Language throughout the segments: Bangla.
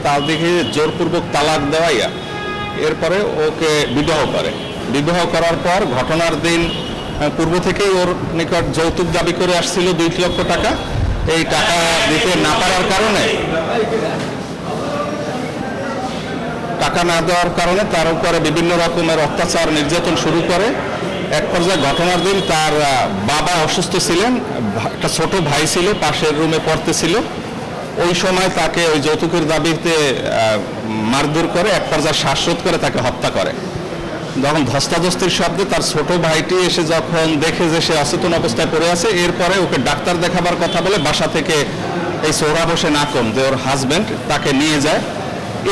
তাদেরকে জোরপূর্বক তালাক দেওয়াইয়া এরপরে ওকে বিবাহ করে। বিবাহ করার পর ঘটনার দিন পূর্ব থেকেই ওর নিকট যৌতুক দাবি করে আসছিল 2 লক্ষ টাকা। এই টাকা দিতে না পারার কারণে, টাকা না দেওয়ার কারণে তার উপরে বিভিন্ন রকমের অত্যাচার নির্যাতন শুরু করে। এক পর্যায়ে ঘটনার দিন তার বাবা অসুস্থ ছিলেন, একটা ছোট ভাই ছিল পাশের রুমে পড়তেছিল। ওই সময় তাকে ওই যৌতুকের দাবিতে মারধর করে এক পর্যায়ে শ্বাসরোধ করে তাকে হত্যা করে। যখন ধস্তাধস্তির শব্দে তার ছোট ভাইটি এসে যখন দেখে যে সে অচেতন অবস্থায় পড়ে আছে, এরপরে ওকে ডাক্তার দেখাবার কথা বলে বাসা থেকে এই সোহরাব হোসেন আকন যে ওর হাজব্যান্ড তাকে নিয়ে যায়।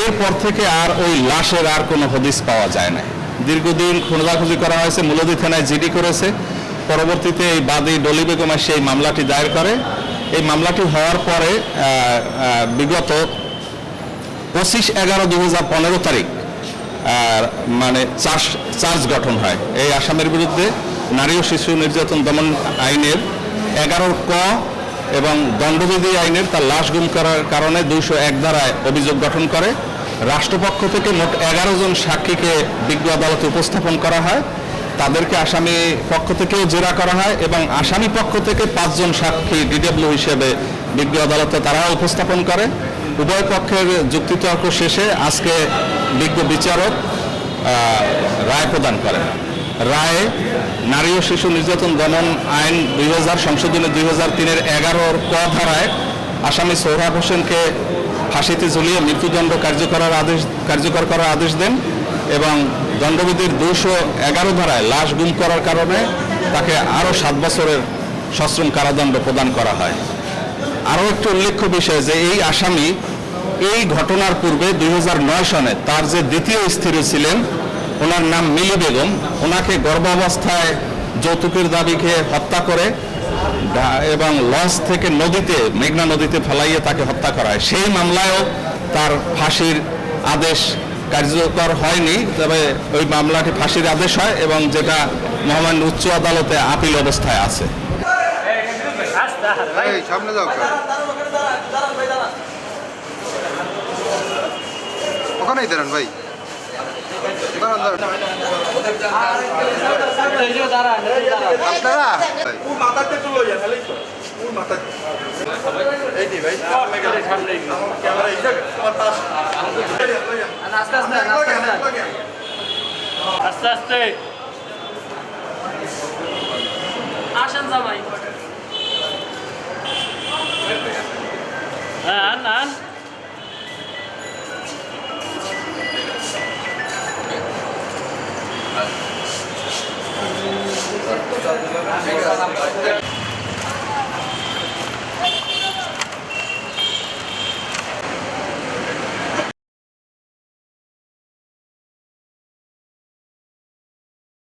এরপর থেকে আর ওই লাশের আর কোনো হদিস পাওয়া যায় না। দীর্ঘদিন খোঁজাখুঁজি করা হয়েছে, মূলদী থানায় জিডি করেছে। পরবর্তীতে এই বাদী ডলি বেগম সেই মামলাটি দায়ের করে। এই মামলাটি হওয়ার পরে বিগত 25/11/2015 তারিখ মানে চার্জ গঠন হয় এই আসামের বিরুদ্ধে। নারী ও শিশু নির্যাতন দমন আইনের 11 ক এবং দণ্ডবিধি আইনের তার লাশ গুম করার কারণে 201 ধারায় অভিযোগ গঠন করে। রাষ্ট্রপক্ষ থেকে মোট 11 জন সাক্ষীকে বিজ্ঞ আদালতে উপস্থাপন করা হয়। তাদেরকে আসামি পক্ষ থেকেও জেরা করা হয় এবং আসামি পক্ষ থেকে 5 জন সাক্ষী ডিডব্লিউ হিসেবে বিজ্ঞ আদালতে তারাও উপস্থাপন করে। উভয় পক্ষের যুক্তিতর্ক শেষে আজকে বিজ্ঞ বিচারক রায় প্রদান করেন। রায়ে নারী ও শিশু নির্যাতন দমন আইন 2000 সংশোধনী 2003-এর 11 ক ধারায় আসামি সোহরাব হোসেনকে ফাঁসিতে ঝুলিয়ে মৃত্যুদণ্ড কার্যকর করার আদেশ দেন এবং দণ্ডবিধির 211 ধারায় লাশ গুম করার কারণে তাকে আরও 7 বছরের সশ্রম কারাদণ্ড প্রদান করা হয়। আরও একটি উল্লেখ্য বিষয় যে এই আসামি এই ঘটনার পূর্বে 2009 সনে তার যে দ্বিতীয় স্ত্রী ছিলেন, ওনার নাম মিলি বেগম, ওনাকে গর্ভাবস্থায় যৌতুকের দাবিকে হত্যা করে এবং লঞ্চ থেকে নদীতে, মেঘনা নদীতে ফেলাইয়ে তাকে হত্যা করা হয়। সেই মামলায়ও তার ফাঁসির আদেশ কার্যকর হয়নি, তবে ওই মামলাটি ফাঁসির আদেশ হয় এবং যেটা মহামান্য উচ্চ আদালতে আপিল অবস্থায় আছে। সামনে যাও, ওখানেই দাঁড়ান ভাই, আস্তে আস্তে আসেন জামাই। হ্যাঁ আন